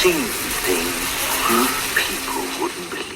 seen things people wouldn't believe.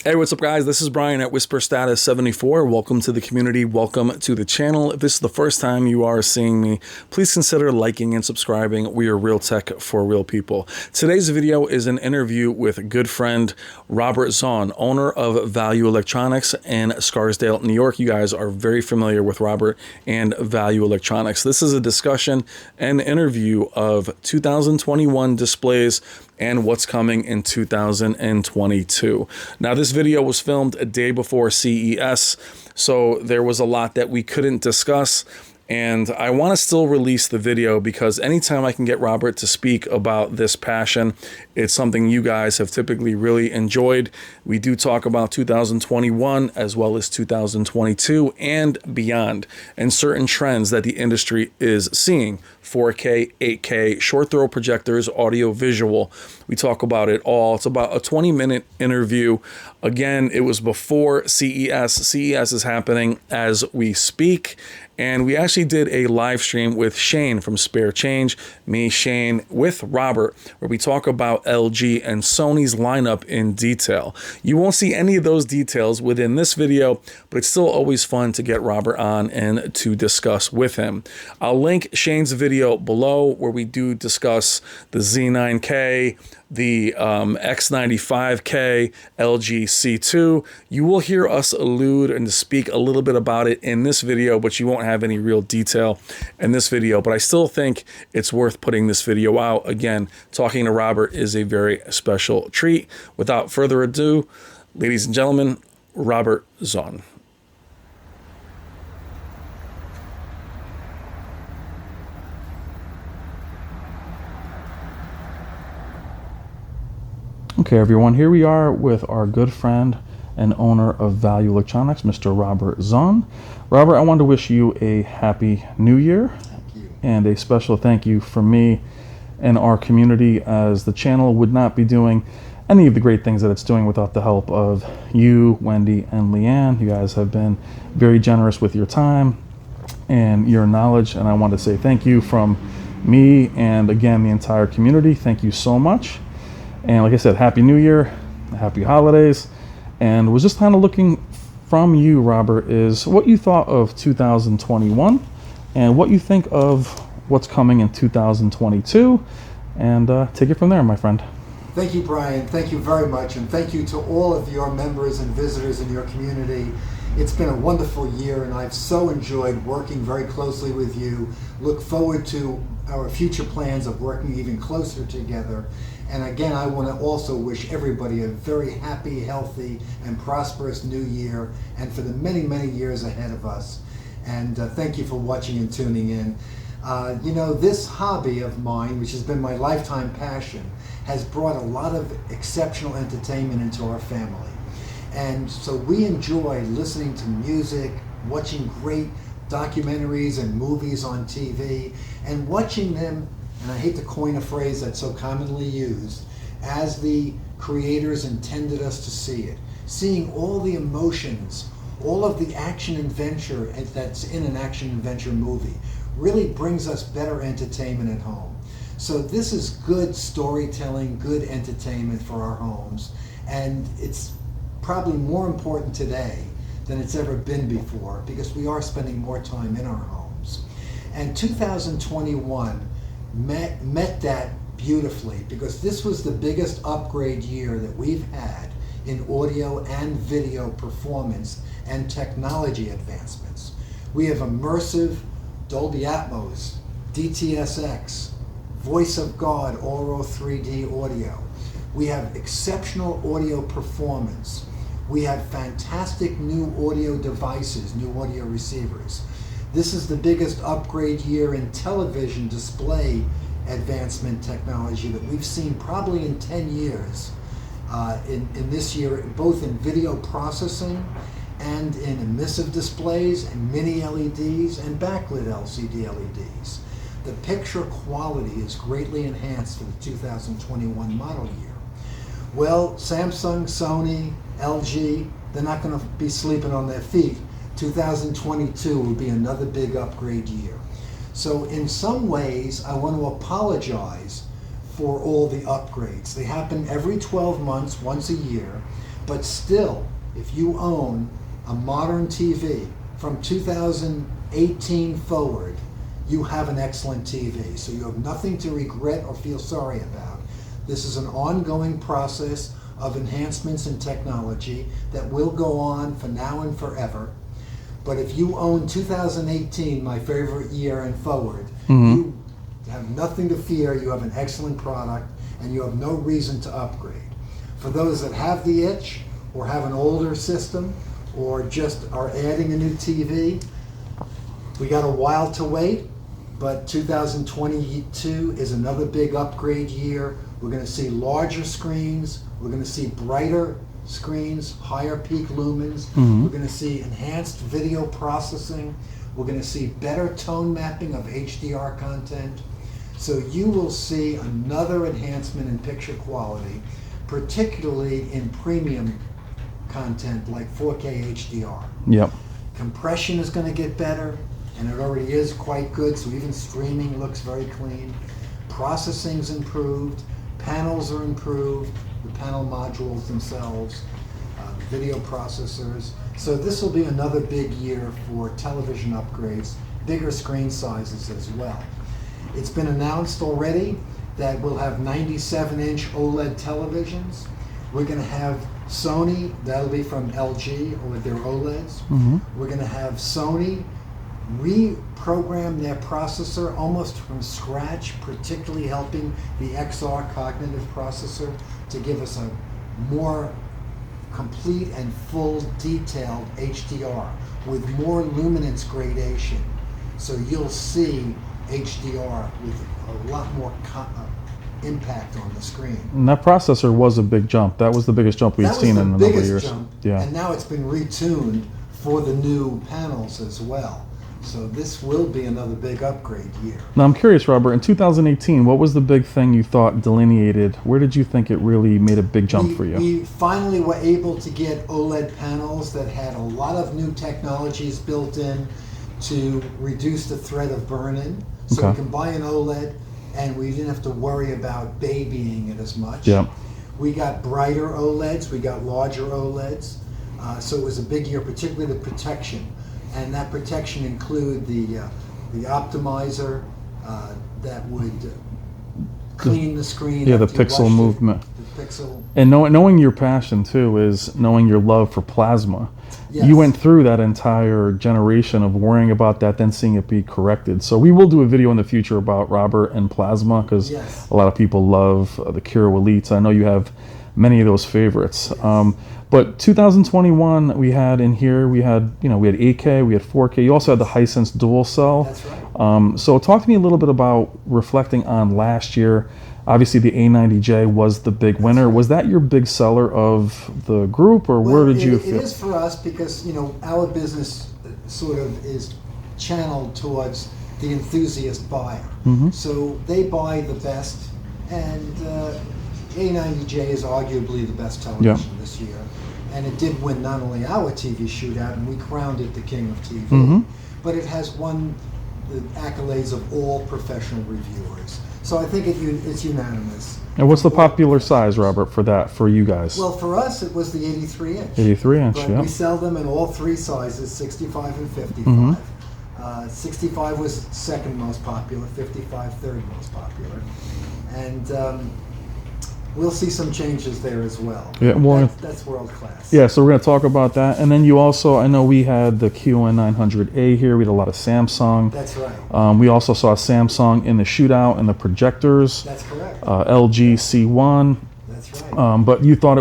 Hey, what's up, guys? This is Brian at Whisper Status 74. Welcome to the community. Welcome to the channel. If this is the first time you are seeing me, please consider liking and subscribing. We are real tech for real people. Today's video is an interview with a good friend, Robert Zohn, owner of Value Electronics in Scarsdale, New York. You guys are very familiar with Robert and Value Electronics. This is a discussion and interview of 2021 displays and what's coming in 2022. Now, this video was filmed a day before CES, so there was a lot that we couldn't discuss. And I want to still release the video because anytime I can get Robert to speak about this passion, it's something you guys have typically really enjoyed. We do talk about 2021 as well as 2022 and beyond, and certain trends that the industry is seeing. 4K, 8K, short throw projectors, audio visual. We talk about it all. It's about a 20-minute interview. Again, it was before CES. CES is happening as we speak. And we actually did a live stream with Shane from Spare Change, me, Shane, with Robert, where we talk about LG and Sony's lineup in detail. You won't see any of those details within this video, but it's still always fun to get Robert on and to discuss with him. I'll link Shane's video below where we do discuss the Z9K, the X95K, LG C2. You will hear us allude and to speak a little bit about it in this video, but you won't have any real detail in this video. But I still think it's worth putting this video out. Again, talking to Robert is a very special treat. Without further ado, ladies and gentlemen, Robert Zohn. Okay, everyone, here we are with our good friend and owner of Value Electronics, Mr. Robert Zohn. Robert, I want to wish you a happy new year. Thank you. And a special thank you from me and our community, as the channel would not be doing any of the great things that it's doing without the help of you, Wendy, and Leanne. You guys have been very generous with your time and your knowledge, and I want to say thank you from me and, again, the entire community. Thank you so much. And like I said, Happy New Year, Happy Holidays. And was just kind of looking from you, Robert, is what you thought of 2021 and what you think of what's coming in 2022. And take it from there, my friend. Thank you, Brian. Thank you very much. And thank you to all of your members and visitors in your community. It's been a wonderful year, and I've so enjoyed working very closely with you. Look forward to our future plans of working even closer together. And again, I want to also wish everybody a very happy, healthy, and prosperous new year, and for the many, many years ahead of us. And thank you for watching and tuning in. You know, this hobby of mine, which has been my lifetime passion, has brought a lot of exceptional entertainment into our family. And so we enjoy listening to music, watching great documentaries and movies on TV, and watching them, and I hate to coin a phrase that's so commonly used, as the creators intended us to see it. Seeing all the emotions, all of the action adventure that's in an action adventure movie really brings us better entertainment at home. So this is good storytelling, good entertainment for our homes, and it's probably more important today than it's ever been before, because we are spending more time in our homes. And 2021 met that beautifully, because this was the biggest upgrade year that we've had in audio and video performance and technology advancements. We have immersive Dolby Atmos, DTSX, Voice of God, Auro 3D audio. We have exceptional audio performance. We have fantastic new audio devices, new audio receivers. This is the biggest upgrade year in television display advancement technology that we've seen probably in 10 years in this year, both in video processing and in emissive displays and mini LEDs and backlit LCD LEDs. The picture quality is greatly enhanced for the 2021 model year. Well, Samsung, Sony, LG, they're not going to be sleeping on their feet. 2022 will be another big upgrade year. So in some ways, I want to apologize for all the upgrades. They happen every 12 months, once a year, but still, if you own a modern TV from 2018 forward, you have an excellent TV. So you have nothing to regret or feel sorry about. This is an ongoing process of enhancements in technology that will go on for now and forever. But if you own 2018, my favorite year, and forward, you have nothing to fear. You have an excellent product, and you have no reason to upgrade. For those that have the itch, or have an older system, or just are adding a new TV, we got a while to wait, but 2022 is another big upgrade year. We're going to see larger screens. We're going to see brighter screens, higher peak lumens. We're going to see enhanced video processing. We're going to see better tone mapping of HDR content. So you will see another enhancement in picture quality, particularly in premium content like 4K HDR. Yep. Compression is going to get better, and it already is quite good, so even streaming looks very clean. Processing's improved, panels are improved, the panel modules themselves, video processors. So this will be another big year for television upgrades, bigger screen sizes as well. It's been announced already that we'll have 97-inch OLED televisions. We're going to have Sony, that'll be from LG with their OLEDs. We're going to have Sony reprogram their processor almost from scratch, particularly helping the XR cognitive processor to give us a more complete and full detailed HDR with more luminance gradation. So you'll see HDR with a lot more impact on the screen. And that processor was a big jump. That was the biggest jump we've seen in a number of years. Jump, yeah. And now it's been retuned for the new panels as well. So this will be another big upgrade year. Now I'm curious, Robert, in 2018, what was the big thing you thought delineated? Where did you think it really made a big jump for you? We finally were able to get OLED panels that had a lot of new technologies built in to reduce the threat of burn-in. So we can buy an OLED and we didn't have to worry about babying it as much. Yep. We got brighter OLEDs, we got larger OLEDs. So it was a big year, particularly the protection. And that protection include the optimizer that would clean the screen. Yeah, the pixel movement. The pixel. And knowing your passion too is knowing your love for plasma. Yes. You went through that entire generation of worrying about that, then seeing it be corrected. So we will do a video in the future about Robert and plasma, because a lot of people love the Kiro Elites. I know you have many of those favorites. Yes. But 2021, we had 8K, we had 4K. You also had the Hisense dual cell. That's right. So talk to me a little bit about reflecting on last year. Obviously, the A90J was the big winner. Right. Was that your big seller of the group, or where did you feel? It is for us because our business sort of is channeled towards the enthusiast buyer. So they buy the best, and A90J is arguably the best television this year. And it did win not only our TV shootout, and we crowned it the king of TV, but it has won the accolades of all professional reviewers. So I think it's unanimous. And what's the popular size, Robert, for you guys? Well, for us, it was the 83-inch. 83-inch, but yeah. we sell them in all three sizes, 65 and 55. 65 was second most popular, 55 third most popular. And we'll see some changes there as well. Yeah, well, that's world class. Yeah, so we're going to talk about that. And then you also, I know we had the QN900A here. We had a lot of Samsung. That's right. We also saw Samsung in the shootout and the projectors. That's correct. LG C1. That's right. But you thought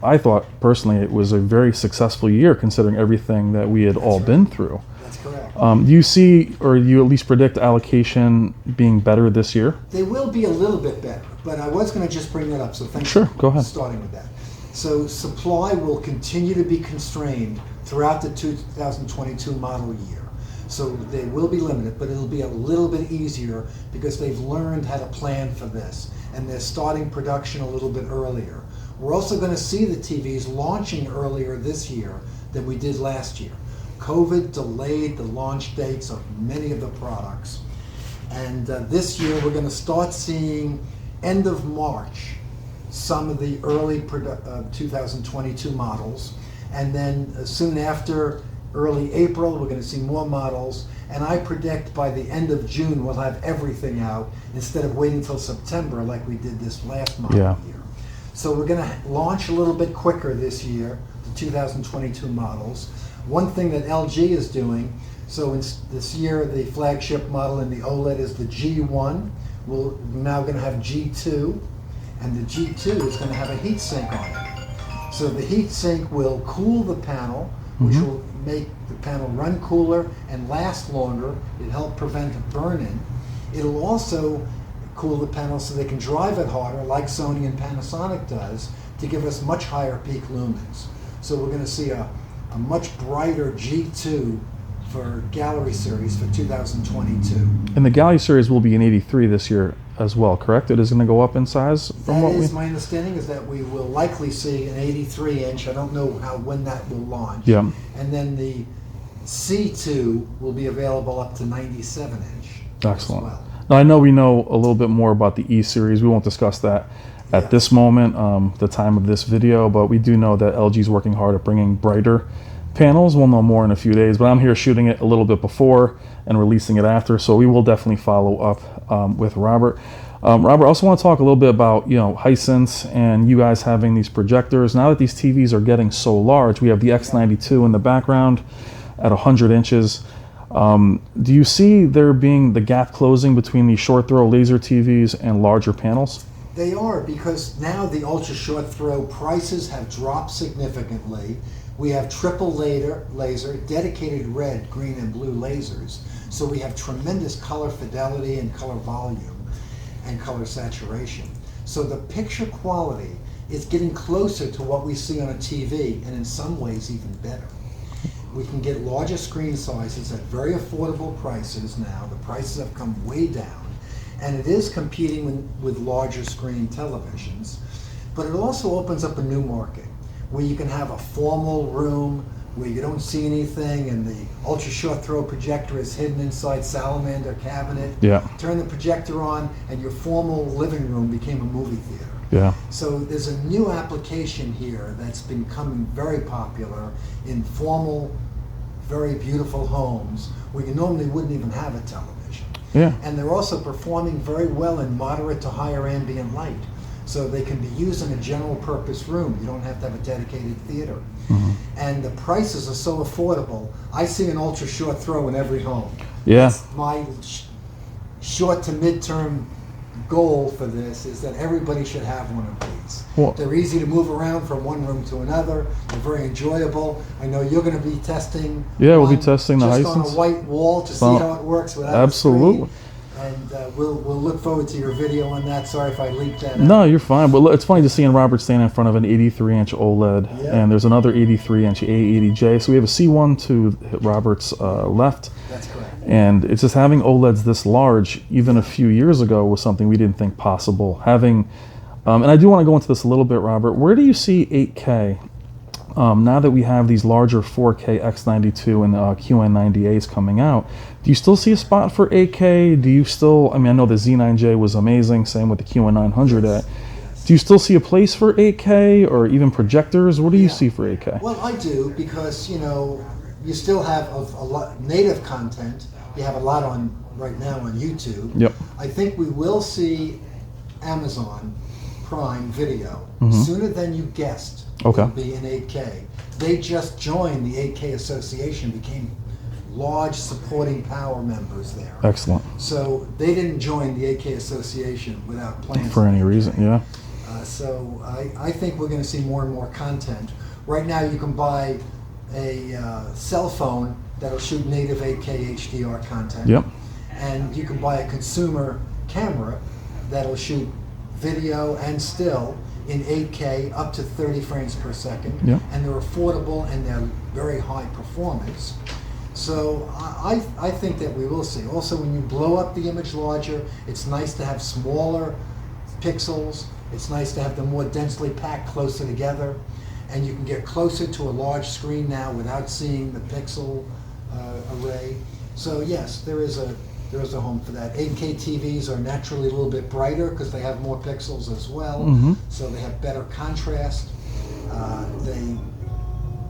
I thought personally it was a very successful year considering everything that we had all been through. That's correct. Do you see, or you at least predict allocation being better this year? They will be a little bit better, but I was going to just bring that up, so thanks for go ahead. Starting with that. So supply will continue to be constrained throughout the 2022 model year. So they will be limited, but it'll be a little bit easier because they've learned how to plan for this, and they're starting production a little bit earlier. We're also going to see the TVs launching earlier this year than we did last year. COVID delayed the launch dates of many of the products. And this year we're going to start seeing end of March some of the early 2022 models, and then soon after, early April, we're going to see more models, and I predict by the end of June we'll have everything out instead of waiting till September like we did this last model year. So we're going to launch a little bit quicker this year, the 2022 models. One thing that LG is doing, so in this year the flagship model in the OLED is the G1. We're now going to have G2, and the G2 is going to have a heat sink on it. So the heat sink will cool the panel, which will make the panel run cooler and last longer. It'll help prevent a burn-in. It'll also cool the panel so they can drive it harder, like Sony and Panasonic does, to give us much higher peak lumens. So we're going to see a much brighter G2 for Gallery Series for 2022. And the Gallery Series will be in 83 this year as well, correct? It is going to go up in size? That is my understanding, is that we will likely see an 83-inch. I don't know when that will launch. Yeah. And then the C2 will be available up to 97-inch. Excellent. As well. Now, I know we know a little bit more about the E series. We won't discuss that at this moment, the time of this video, but we do know that LG is working hard at bringing brighter panels. We'll know more in a few days, but I'm here shooting it a little bit before and releasing it after, so we will definitely follow up with Robert. Robert, I also want to talk a little bit about, Hisense and you guys having these projectors. Now that these TVs are getting so large, we have the X92 in the background at 100 inches. Do you see there being the gap closing between these short throw laser TVs and larger panels? They are, because now the ultra short throw prices have dropped significantly. We have triple laser, dedicated red, green, and blue lasers. So we have tremendous color fidelity and color volume and color saturation. So the picture quality is getting closer to what we see on a TV, and in some ways even better. We can get larger screen sizes at very affordable prices now. The prices have come way down, and it is competing with larger screen televisions. But it also opens up a new market where you can have a formal room where you don't see anything, and the ultra short throw projector is hidden inside salamander cabinet. Yeah. Turn the projector on, and your formal living room became a movie theater. Yeah. So there's a new application here that's becoming very popular in formal, very beautiful homes where you normally wouldn't even have a television. Yeah. And they're also performing very well in moderate to higher ambient light. So they can be used in a general purpose room. You don't have to have a dedicated theater. And the prices are so affordable. I see an ultra short throw in every home. Yeah. My short to midterm goal for this is that everybody should have one of these. Well, they're easy to move around from one room to another. They're very enjoyable. I know you're going to be testing. Yeah, we'll be testing the Hisense. Just on a white wall to see how it works without absolutely. a screen. And we'll look forward to your video on that. Sorry if I leaked that out. No, you're fine. But it's funny just seeing Robert stand in front of an 83-inch OLED, and there's another 83-inch A80J. So we have a C1 to Robert's left. That's correct. And it's just having OLEDs this large, even a few years ago, was something we didn't think possible. Having, and I do want to go into this a little bit, Robert. Where do you see 8K now that we have these larger 4K X92 and QN90As coming out? Do you still see a spot for 8K? Do you still, I know the Z9J was amazing, same with the QN900A. Do you still see a place for 8K or even projectors? What do you see for 8K? Well, I do, because, you still have a lot native content. You have a lot on right now on YouTube. Yep. I think we will see Amazon Prime Video sooner than you guessed. Okay. Will be in 8K. They just joined the 8K Association, became large supporting power members there. Excellent. So they didn't join the 8K Association without plans For any reason, yeah. So I think we're going to see more and more content. Right now you can buy a cell phone that'll shoot native 8K HDR content. Yep. And you can buy a consumer camera that'll shoot video and still in 8K up to 30 frames per second. Yep. And they're affordable and they're very high performance. So I think that we will see. Also, when you blow up the image larger, it's nice to have smaller pixels. It's nice to have them more densely packed closer together. And you can get closer to a large screen now without seeing the pixel array. So yes, there is a there is a home for that. 8K TVs are naturally a little bit brighter because they have more pixels as well, so they have better contrast.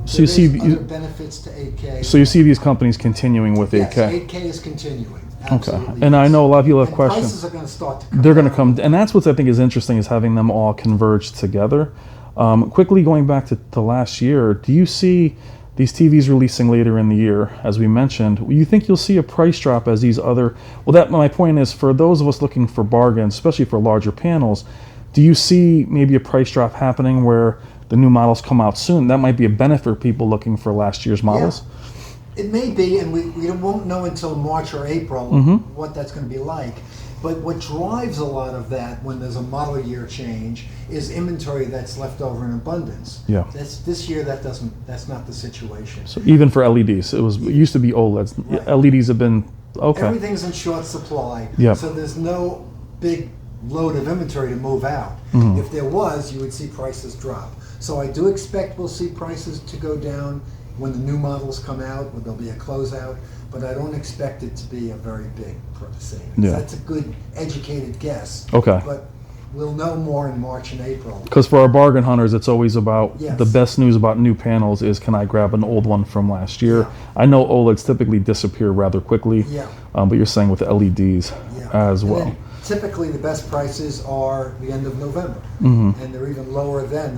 So you see other benefits to 8K. So you see these companies continuing with 8K. Yes, 8K is continuing. Absolutely. Okay, and I know a lot of people have and questions. Prices are going to start to come They're going to down. come, and that's what I think is interesting is having them all converge together. Quickly going back to last year, do you see these TVs releasing later in the year, as we mentioned? You think you'll see a price drop as these other? Well, that my point is for those of us looking for bargains, especially for larger panels. Do you see maybe a price drop happening where the new models come out soon? That might be a benefit for people looking for last year's models. Yeah. It may be, and we won't know until March or April what that's going to be like. But what drives a lot of that when there's a model year change is inventory that's left over in abundance. Yeah. This year that's not the situation. So even for LEDs, it used to be OLEDs. Right. LEDs have been okay. Everything's in short supply. Yeah. So there's no big load of inventory to move out. If there was, you would see prices drop. So I do expect we'll see prices to go down when the new models come out, when there'll be a closeout, but I don't expect it to be a very big savings. Yeah. That's a good educated guess. Okay. But we'll know more in March and April. Because for our bargain hunters, it's always about Yes. the best news about new panels is can I grab an old one from last year? Yeah. I know OLEDs typically disappear rather quickly, Yeah. But you're saying with the LEDs as And well. then typically the best prices are the end of November, and they're even lower then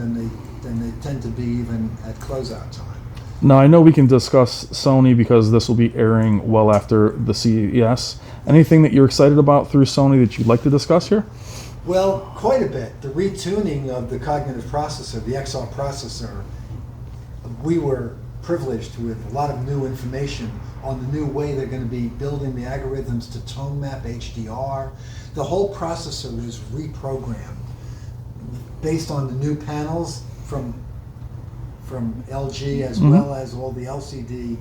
than they tend to be even at closeout time. Now, I know we can discuss Sony because this will be airing well after the CES. Anything that you're excited about through Sony that you'd like to discuss here? Well, quite a bit. The retuning of the cognitive processor, the XR processor, we were privileged with a lot of new information on the new way they're going to be building the algorithms to tone map HDR. The whole processor was reprogrammed based on the new panels from LG as well as all the LCD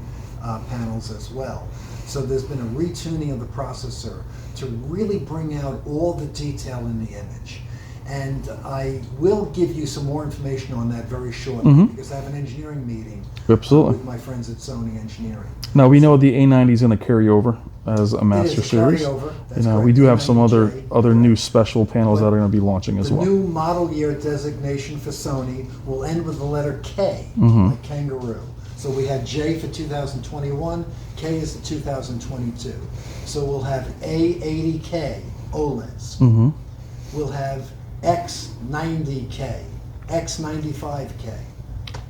panels as well. So there's been a retuning of the processor to really bring out all the detail in the image. And I will give you some more information on that very shortly because I have an engineering meeting Absolutely. with my friends at Sony Engineering. Now, we know the A90 is going to carry over as a It Master is a Series. carryover. You That's know, we correct. do have some A90J. other new special panels that are going to be launching as The well. new model year designation for Sony will end with the letter K, like kangaroo. So we had J for 2021, K is the 2022. So we'll have A80K OLEDs. We'll have X90K, X95K.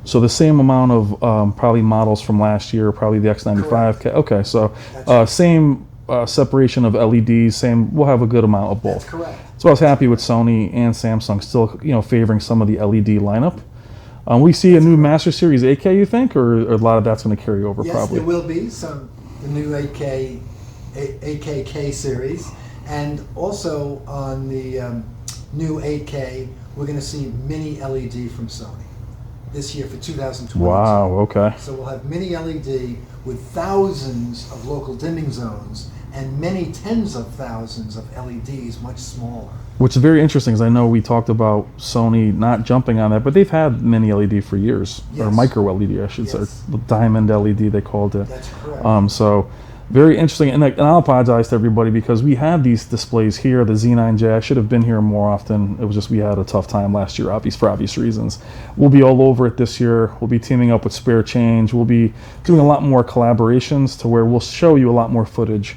So the same amount of probably models from last year, probably the X95K. Okay, so That's right. same separation of LEDs, same. We'll have a good amount of both. That's correct. So I was happy with Sony and Samsung still, favoring some of the LED lineup. We see a new Master Series 8K, you think, or a lot of that's going to carry over Yes, probably? there will be the new 8K series, and also on the new 8K, we're going to see mini LED from Sony this year for 2022. Wow, okay. So we'll have mini LED with thousands of local dimming zones and many tens of thousands of LEDs, much smaller. Which is very interesting, because I know we talked about Sony not jumping on that, but they've had mini LED for years, or Yes. micro LED, I should say, Yes. the diamond LED they called it. That's correct. So very interesting, and I'll apologize to everybody because we had these displays here, the Z9J. I should have been here more often. It was just we had a tough time last year, for obvious reasons. We'll be all over it this year. We'll be teaming up with Spare Change. We'll be doing a lot more collaborations to where we'll show you a lot more footage.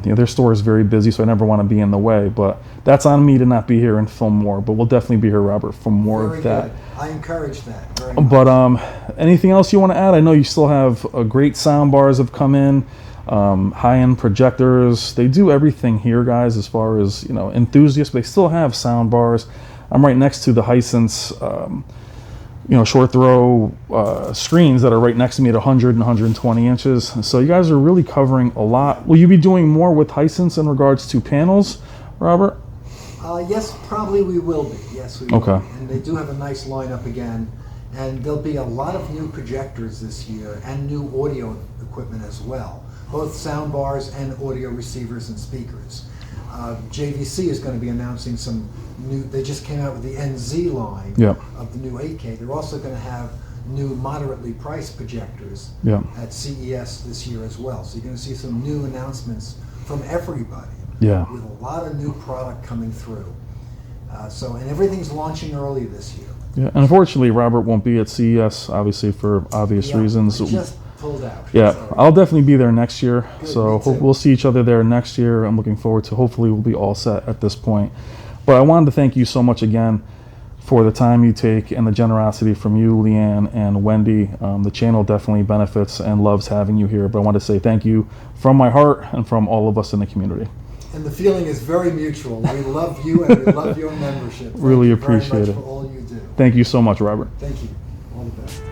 Their store is very busy, so I never want to be in the way, but that's on me to not be here and film more. But we'll definitely be here, Robert, for more Very of that. good. I encourage that very much. But anything else you want to add? I know you still have great sound bars have come in, high-end projectors. They do everything here, guys, as far as enthusiasts. But they still have sound bars. I'm right next to the Hisense, short throw screens that are right next to me at 100 and 120 inches. So you guys are really covering a lot. Will you be doing more with Hisense in regards to panels, Robert? Yes, probably we will be. Yes, we Okay. will be. And they do have a nice lineup again. And there'll be a lot of new projectors this year and new audio equipment as well, both sound bars and audio receivers and speakers. JVC is going to be announcing some new, they just came out with the NZ line of the new 8K. They're also going to have new moderately priced projectors at CES this year as well. So you're going to see some new announcements from everybody. Yeah. With a lot of new product coming through. And everything's launching early this year. Yeah, and unfortunately, Robert won't be at CES, obviously, for obvious reasons. I just pulled out. Yeah, So. I'll definitely be there next year. Good, So me too. we'll see each other there next year. I'm looking forward to. Hopefully, we'll be all set at this point. But I wanted to thank you so much again for the time you take and the generosity from you, Leanne and Wendy. The channel definitely benefits and loves having you here. But I want to say thank you from my heart and from all of us in the community. And the feeling is very mutual. We love you and we love your membership. Really Thank you very appreciate much it. for all you do. Thank you so much, Robert. Thank you. All the best.